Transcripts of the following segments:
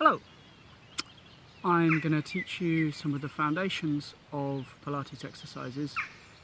Hello! I'm going to teach you some of the foundations of Pilates exercises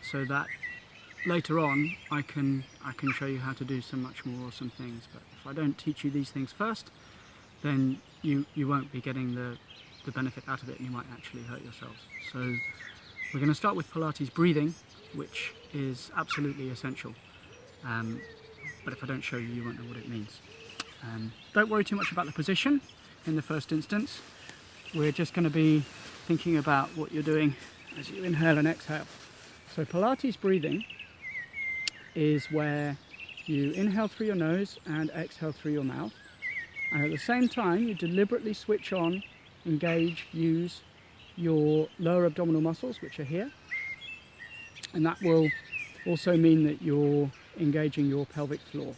so that later on I can show you how to do some much more awesome things. But if I don't teach you these things first, then you won't be getting the benefit out of it and you might actually hurt yourselves. So we're going to start with Pilates breathing, which is absolutely essential. But if I don't show you, you won't know what it means. Don't worry too much about the position in the first instance. We're just going to be thinking about what you're doing as you inhale and exhale. So Pilates breathing is where you inhale through your nose and exhale through your mouth. And at the same time, you deliberately switch on, engage, use your lower abdominal muscles, which are here. And that will also mean that you're engaging your pelvic floor.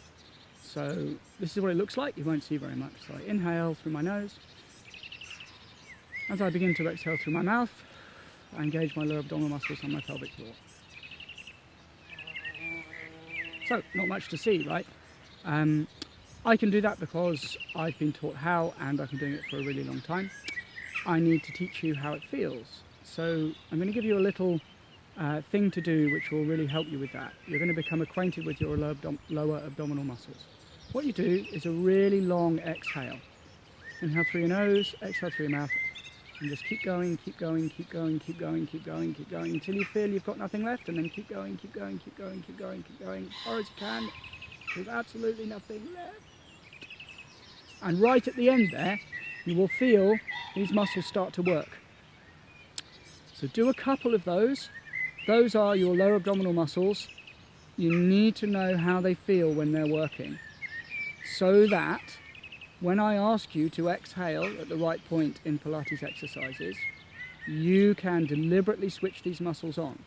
So this is what it looks like. You won't see very much. So I inhale through my nose. As I begin to exhale through my mouth, I engage my lower abdominal muscles on my pelvic floor. So, not much to see, right? I can do that because I've been taught how and I've been doing it for a really long time. I need to teach you how it feels. So I'm going to give you a little thing to do which will really help you with that. You're going to become acquainted with your lower abdominal muscles. What you do is a really long exhale. Inhale through your nose, exhale through your mouth, and just keep going, keep going, keep going, keep going, keep going, keep going, until you feel you've got nothing left, and then keep going, keep going, keep going, keep going, keep going, as far as you can, with absolutely nothing left. And right at the end there, you will feel these muscles start to work. So do a couple of those. Those are your lower abdominal muscles. You need to know how they feel when they're working, so that when I ask you to exhale at the right point in Pilates exercises, you can deliberately switch these muscles on.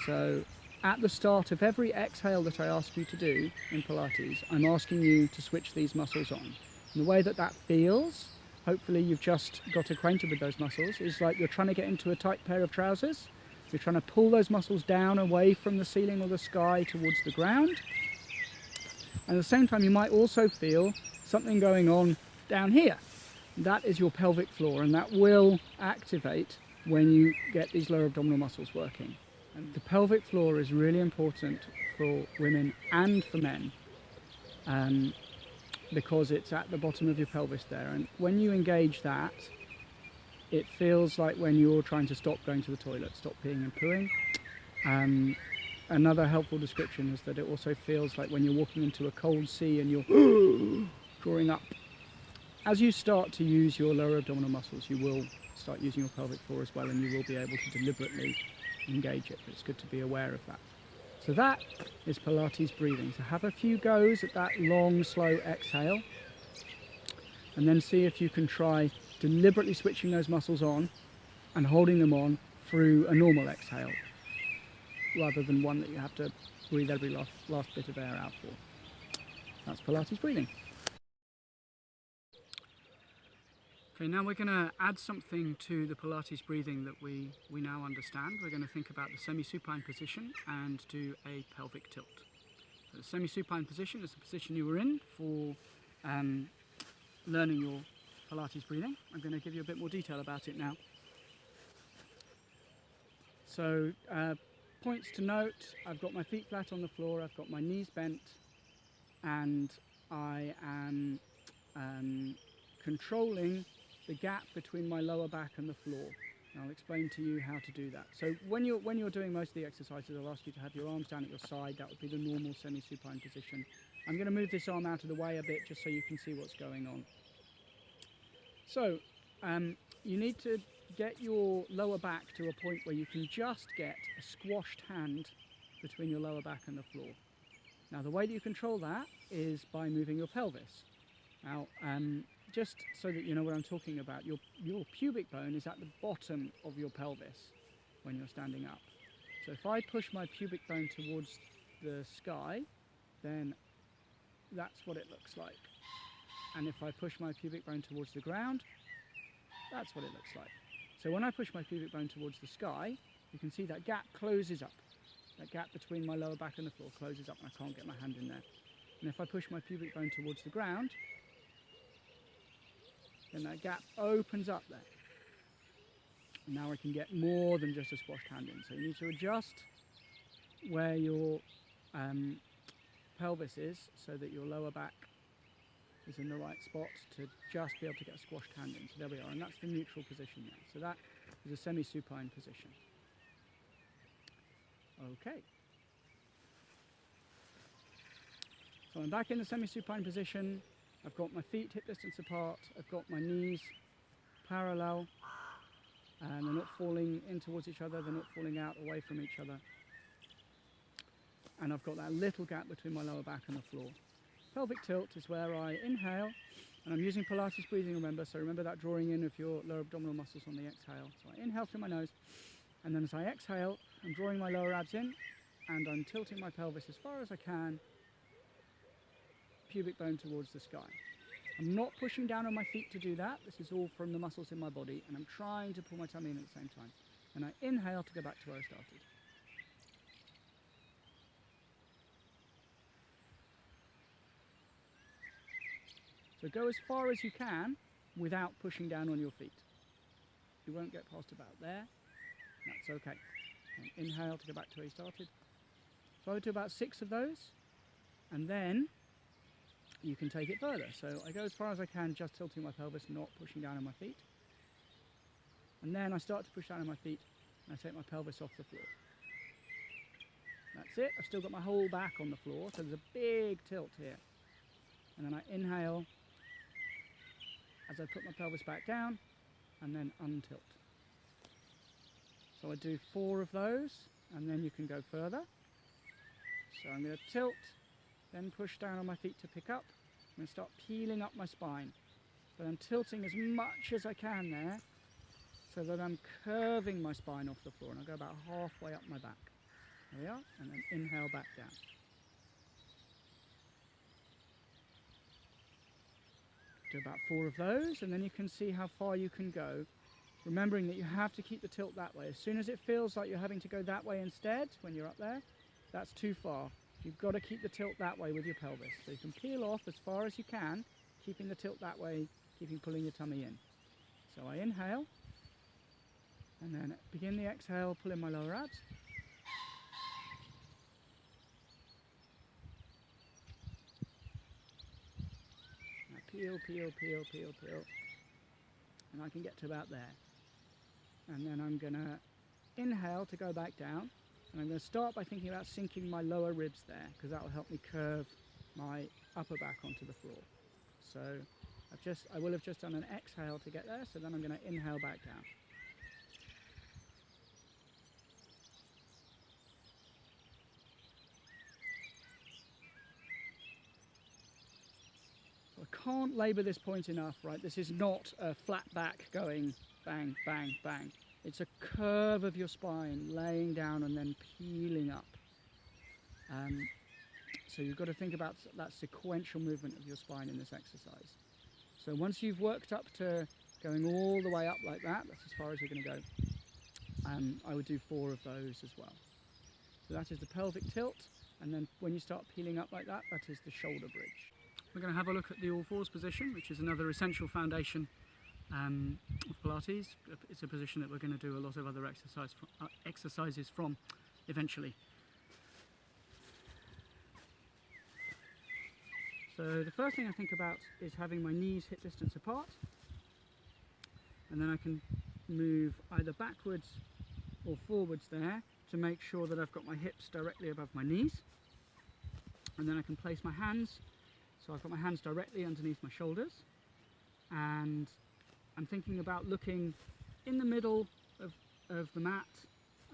So at the start of every exhale that I ask you to do in Pilates, I'm asking you to switch these muscles on. And the way that that feels, hopefully you've just got acquainted with those muscles, is like you're trying to get into a tight pair of trousers. You're trying to pull those muscles down away from the ceiling or the sky towards the ground. And at the same time, you might also feel something going on down here. That is your pelvic floor, and that will activate when you get these lower abdominal muscles working. And the pelvic floor is really important for women and for men because it's at the bottom of your pelvis there. And when you engage that, it feels like when you're trying to stop going to the toilet, stop peeing and pooing. Another helpful description is that it also feels like when you're walking into a cold sea and you're drawing up. As you start to use your lower abdominal muscles, you will start using your pelvic floor as well, and you will be able to deliberately engage it. But it's good to be aware of that. So that is Pilates breathing. So have a few goes at that long, slow exhale, and then see if you can try deliberately switching those muscles on and holding them on through a normal exhale, rather than one that you have to breathe every last bit of air out for. That's Pilates breathing. Okay, now we're going to add something to the Pilates breathing that we now understand. We're going to think about the semi-supine position and do a pelvic tilt. So the semi-supine position is the position you were in for learning your Pilates breathing. I'm going to give you a bit more detail about it now. So points to note: I've got my feet flat on the floor, I've got my knees bent, and I am controlling the gap between my lower back and the floor. And I'll explain to you how to do that. So when you're doing most of the exercises, I'll ask you to have your arms down at your side. That would be the normal semi-supine position. I'm going to move this arm out of the way a bit just so you can see what's going on. So you need to get your lower back to a point where you can just get a squashed hand between your lower back and the floor. Now the way that you control that is by moving your pelvis. Now just so that you know what I'm talking about, your pubic bone is at the bottom of your pelvis when you're standing up. So if I push my pubic bone towards the sky, then that's what it looks like. And if I push my pubic bone towards the ground, that's what it looks like. So when I push my pubic bone towards the sky, you can see that gap closes up. That gap between my lower back and the floor closes up and I can't get my hand in there. And if I push my pubic bone towards the ground, then that gap opens up there. And now I can get more than just a squashed hand in. So you need to adjust where your pelvis is so that your lower back is in the right spot to just be able to get a squashed hand in. So there we are, and that's the neutral position there. So that is a semi-supine position. Okay. So I'm back in the semi-supine position. I've got my feet hip distance apart. I've got my knees parallel. And they're not falling in towards each other. They're not falling out away from each other. And I've got that little gap between my lower back and the floor. Pelvic tilt is where I inhale, and I'm using Pilates breathing, remember, so remember that drawing in of your lower abdominal muscles on the exhale. So I inhale through my nose, and then as I exhale, I'm drawing my lower abs in, and I'm tilting my pelvis as far as I can, pubic bone towards the sky. I'm not pushing down on my feet to do that. This is all from the muscles in my body, and I'm trying to pull my tummy in at the same time. And I inhale to go back to where I started. So go as far as you can without pushing down on your feet. You won't get past about there. That's okay. And inhale to go back to where you started. So I would do about 6 of those, and then you can take it further. So I go as far as I can, just tilting my pelvis, not pushing down on my feet. And then I start to push down on my feet, and I take my pelvis off the floor. That's it. I've still got my whole back on the floor, so there's a big tilt here. And then I inhale as I put my pelvis back down, and then untilt. So I do 4 of those, and then you can go further. So I'm going to tilt, then push down on my feet to pick up. I'm going to start peeling up my spine. But I'm tilting as much as I can there, so that I'm curving my spine off the floor, and I'll go about halfway up my back. There we are, and then inhale back down. Do about 4 of those, and then you can see how far you can go, remembering that you have to keep the tilt that way. As soon as it feels like you're having to go that way instead, when you're up there, that's too far. You've got to keep the tilt that way with your pelvis. So you can peel off as far as you can, keeping the tilt that way, pulling your tummy in. So I inhale, and then begin the exhale, pull in my lower abs. Now peel, peel, peel, peel, peel. And I can get to about there. And then I'm going to inhale to go back down. And I'm going to start by thinking about sinking my lower ribs there, because that will help me curve my upper back onto the floor. So I will have just done an exhale to get there, so then I'm going to inhale back down. So I can't labour this point enough, right? This is not a flat back going bang, bang, bang. It's a curve of your spine, laying down and then peeling up. So you've got to think about that sequential movement of your spine in this exercise. So once you've worked up to going all the way up like that, that's as far as you're going to go. I would do 4 of those as well. So that is the pelvic tilt, and then when you start peeling up like that, that is the shoulder bridge. We're going to have a look at the all fours position, which is another essential foundation of Pilates. It's a position that we're going to do a lot of other exercises from eventually. So the first thing I think about is having my knees hip distance apart, and then I can move either backwards or forwards there to make sure that I've got my hips directly above my knees, and then I can place my hands, so I've got my hands directly underneath my shoulders, and I'm thinking about looking in the middle of the mat,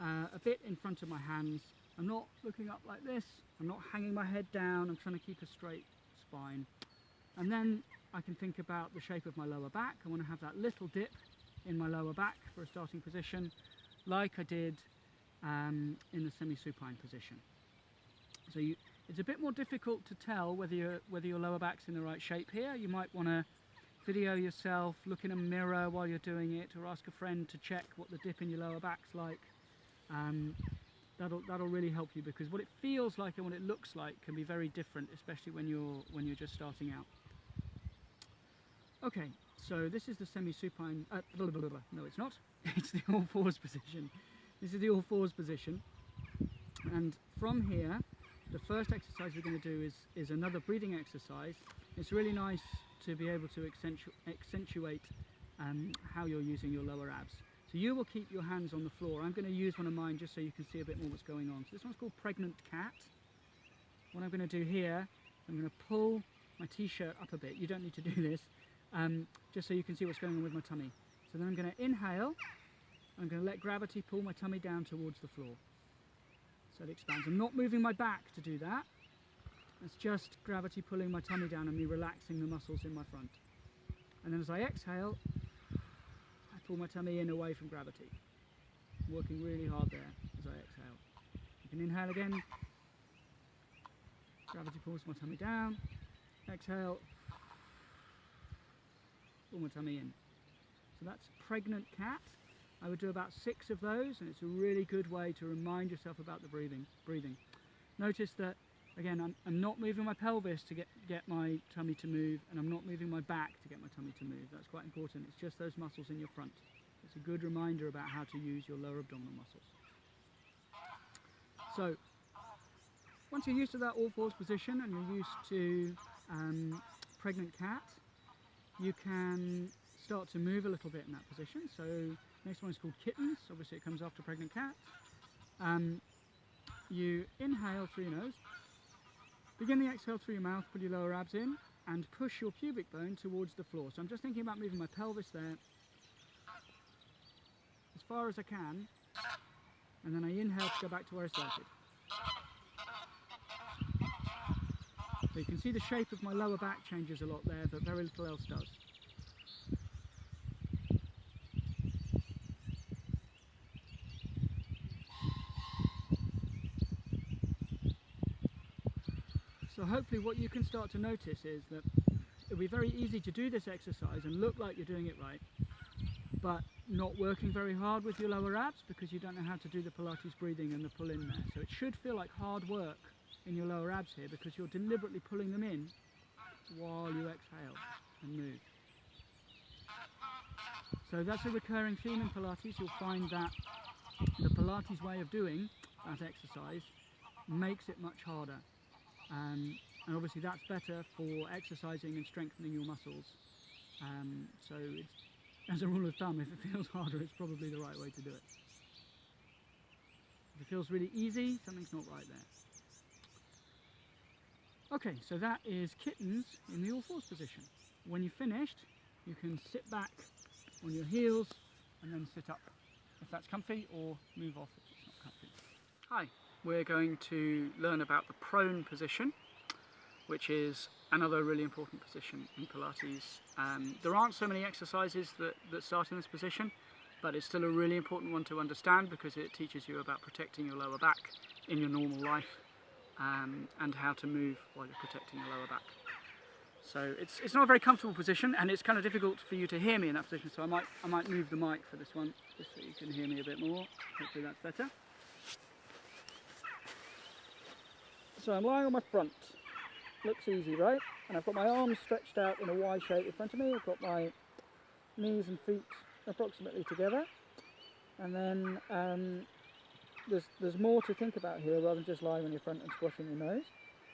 a bit in front of my hands. I'm not looking up like this, I'm not hanging my head down, I'm trying to keep a straight spine. And then I can think about the shape of my lower back. I want to have that little dip in my lower back for a starting position, like I did in the semi-supine position. So it's a bit more difficult to tell whether your lower back's in the right shape here. You might want to video yourself, look in a mirror while you're doing it, or ask a friend to check what the dip in your lower back's like. That'll really help you, because what it feels like and what it looks like can be very different, especially when you're just starting out. Okay, So this is the semi-supine, no it's not, it's the all fours position. This is the all fours position, and from here the first exercise we're going to do is another breathing exercise. It's really nice to be able to accentuate how you're using your lower abs. So you will keep your hands on the floor. I'm going to use one of mine just so you can see a bit more what's going on. So this one's called Pregnant Cat. What I'm going to do here, I'm going to pull my t-shirt up a bit. You don't need to do this, just so you can see what's going on with my tummy. So then I'm going to inhale. I'm going to let gravity pull my tummy down towards the floor. So it expands. I'm not moving my back to do that. It's just gravity pulling my tummy down and me relaxing the muscles in my front. And then as I exhale, I pull my tummy in away from gravity. Working really hard there as I exhale. You can inhale again. Gravity pulls my tummy down. Exhale. Pull my tummy in. So that's Pregnant Cat. I would do about 6 of those, and it's a really good way to remind yourself about the breathing. Notice that, again, I'm not moving my pelvis to get my tummy to move, and I'm not moving my back to get my tummy to move. That's quite important. It's just those muscles in your front. It's a good reminder about how to use your lower abdominal muscles. So, once you're used to that all fours position and you're used to Pregnant Cat, you can start to move a little bit in that position. So next one is called Kittens. Obviously it comes after Pregnant Cat. You inhale through your nose, begin the exhale through your mouth, pull your lower abs in and push your pubic bone towards the floor. So I'm just thinking about moving my pelvis there as far as I can, and then I inhale to go back to where I started. So you can see the shape of my lower back changes a lot there, but very little else does. So hopefully what you can start to notice is that it'll be very easy to do this exercise and look like you're doing it right, but not working very hard with your lower abs because you don't know how to do the Pilates breathing and the pull in there. So it should feel like hard work in your lower abs here because you're deliberately pulling them in while you exhale and move. So that's a recurring theme in Pilates. You'll find that the Pilates way of doing that exercise makes it much harder. And obviously that's better for exercising and strengthening your muscles. So it's, as a rule of thumb, if it feels harder, it's probably the right way to do it. If it feels really easy, something's not right there. Okay, so that is Kittens in the all fours position. When you've finished, you can sit back on your heels and then sit up if that's comfy, or move off if it's not comfy. Hi, we're going to learn about the prone position, which is another really important position in Pilates. There aren't so many exercises that start in this position, but it's still a really important one to understand because it teaches you about protecting your lower back in your normal life. And how to move while you're protecting your lower back. So it's not a very comfortable position, and it's kind of difficult for you to hear me in that position, so I might move the mic for this one just so you can hear me a bit more. Hopefully that's better. So I'm lying on my front. Looks easy, right? And I've got my arms stretched out in a Y shape in front of me. I've got my knees and feet approximately together, and then there's more to think about here rather than just lying on your front and squashing your nose.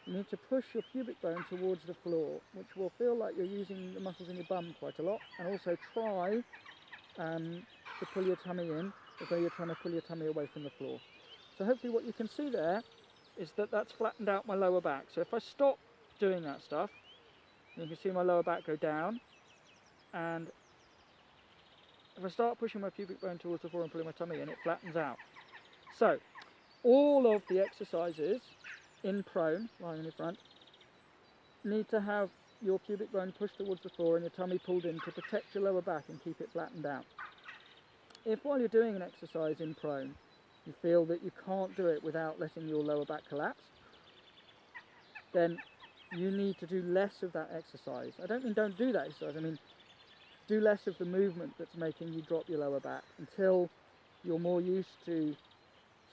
You need to push your pubic bone towards the floor, which will feel like you're using the muscles in your bum quite a lot, and also try to pull your tummy in as though you're trying to pull your tummy away from the floor. So hopefully what you can see there is that that's flattened out my lower back. So if I stop doing that stuff, you can see my lower back go down, and if I start pushing my pubic bone towards the floor and pulling my tummy in, it flattens out. So, all of the exercises in prone, lying on your front, need to have your pubic bone pushed towards the floor and your tummy pulled in to protect your lower back and keep it flattened out. If while you're doing an exercise in prone, you feel that you can't do it without letting your lower back collapse, then you need to do less of that exercise. I don't mean don't do that exercise, I mean do less of the movement that's making you drop your lower back until you're more used to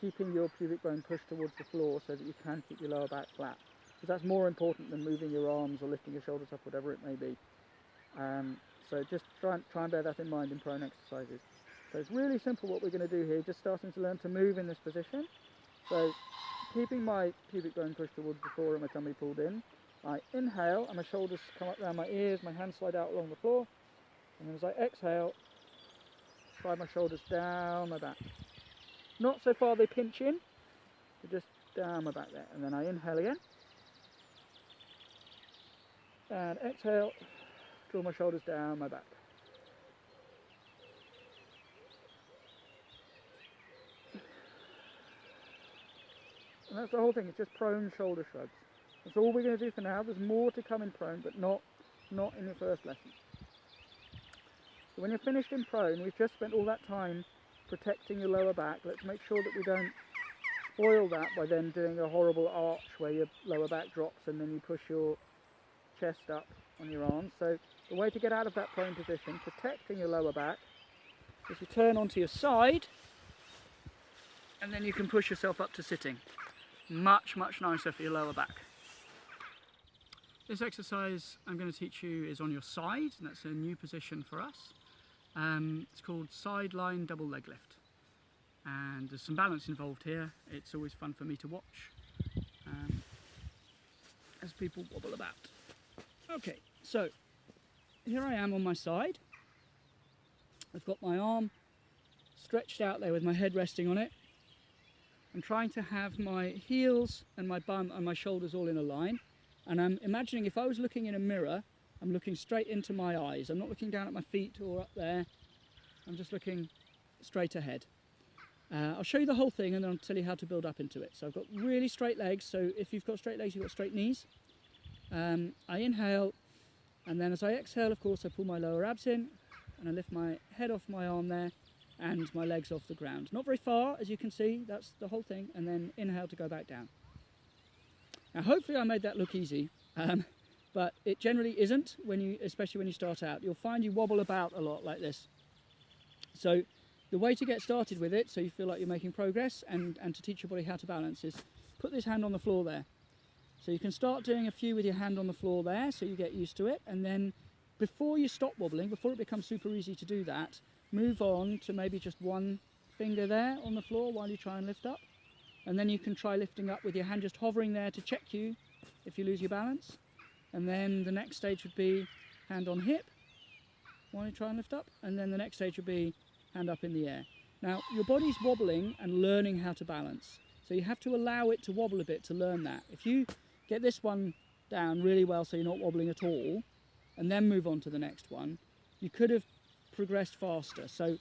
keeping your pubic bone pushed towards the floor so that you can keep your lower back flat. Because that's more important than moving your arms or lifting your shoulders up, whatever it may be. So just try and bear that in mind in prone exercises. So it's really simple what we're going to do here, just starting to learn to move in this position. So keeping my pubic bone pushed towards the floor and my tummy pulled in, I inhale and my shoulders come up around my ears, my hands slide out along the floor, and then as I exhale, slide my shoulders down my back. Not so far they pinch in, but just down my back there. And then I inhale again, and exhale, draw my shoulders down my back. And that's the whole thing, it's just prone shoulder shrugs. That's all we're going to do for now. There's more to come in prone, but not in your first lesson. So when you're finished in prone, we've just spent all that time protecting your lower back. Let's make sure that we don't spoil that by then doing a horrible arch where your lower back drops and then you push your chest up on your arms. So the way to get out of that prone position, protecting your lower back, is you turn onto your side and then you can push yourself up to sitting. Much nicer for your lower back. This exercise I'm going to teach you is on your side, and that's a new position for us. It's called sideline double leg lift, and there's some balance involved here. It's always fun for me to watch as people wobble about. Okay, so here I am on my side. I've got my arm stretched out there with my head resting on it. I'm trying to have my heels and my bum and my shoulders all in a line, and I'm imagining if I was looking in a mirror, I'm looking straight into my eyes. I'm not looking down at my feet or up there. I'm just looking straight ahead. I'll show you the whole thing and then I'll tell you how to build up into it. So I've got really straight legs, so if you've got straight legs, you've got straight knees. I inhale, and then as I exhale, of course, I pull my lower abs in and I lift my head off my arm there and my legs off the ground. Not very far, as you can see, that's the whole thing, and then inhale to go back down. Now hopefully I made that look easy, but it generally isn't, especially when you start out. You'll find you wobble about a lot like this. So the way to get started with it, so you feel like you're making progress and to teach your body how to balance, is put this hand on the floor there. So you can start doing a few with your hand on the floor there, so you get used to it, and then before you stop wobbling, before it becomes super easy to do that, move on to maybe just one finger there on the floor while you try and lift up. And then you can try lifting up with your hand just hovering there to check you if you lose your balance. And then the next stage would be hand on hip while you try and lift up. And then the next stage would be hand up in the air. Now, your body's wobbling and learning how to balance. So you have to allow it to wobble a bit to learn that. If you get this one down really well so you're not wobbling at all, and then move on to the next one, you could have progressed faster. So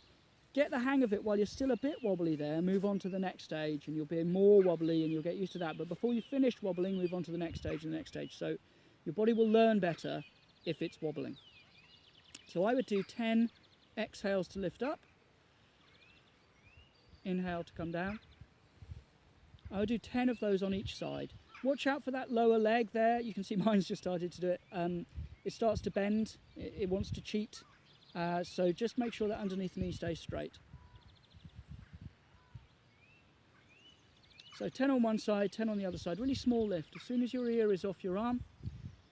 get the hang of it while you're still a bit wobbly there, move on to the next stage and you'll be more wobbly and you'll get used to that. But before you finish wobbling, move on to the next stage and the next stage. So your body will learn better if it's wobbling. So I would do 10 exhales to lift up, inhale to come down. I would do 10 of those on each side. Watch out for that lower leg there. You can see mine's just started to do it. It starts to bend, it wants to cheat. So just make sure that underneath the knee stays straight. So 10 on one side, 10 on the other side. Really small lift. As soon as your ear is off your arm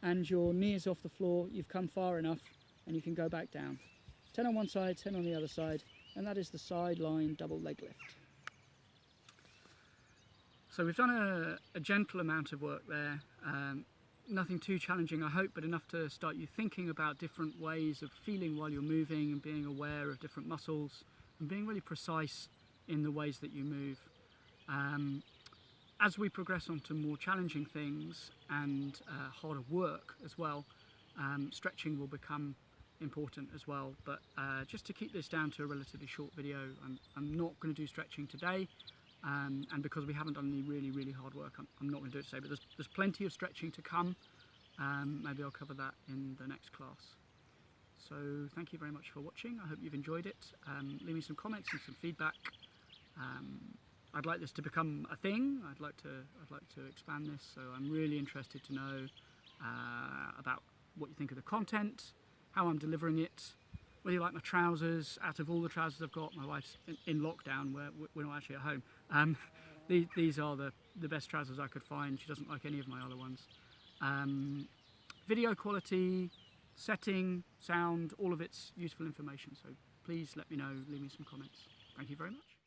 and your knee is off the floor, you've come far enough and you can go back down. 10 on one side, 10 on the other side, and that is the sideline double leg lift. So we've done a gentle amount of work there. Nothing too challenging, I hope, but enough to start you thinking about different ways of feeling while you're moving and being aware of different muscles and being really precise in the ways that you move. As we progress on to more challenging things and harder work as well, stretching will become important as well. But just to keep this down to a relatively short video, I'm not going to do stretching today. And because we haven't done any really hard work, I'm not going to do it today, but there's plenty of stretching to come. Maybe I'll cover that in the next class. So thank you very much for watching. I hope you've enjoyed it. Leave me some comments and some feedback. I'd like this to become a thing. I'd like to expand this, so I'm really interested to know about what you think of the content, how I'm delivering it, whether you like my trousers. Out of all the trousers I've got, my wife's in lockdown, where we're not actually at home. These are the best trousers I could find. She doesn't like any of my other ones. Video quality, setting, sound, all of it's useful information. So please let me know, leave me some comments. Thank you very much.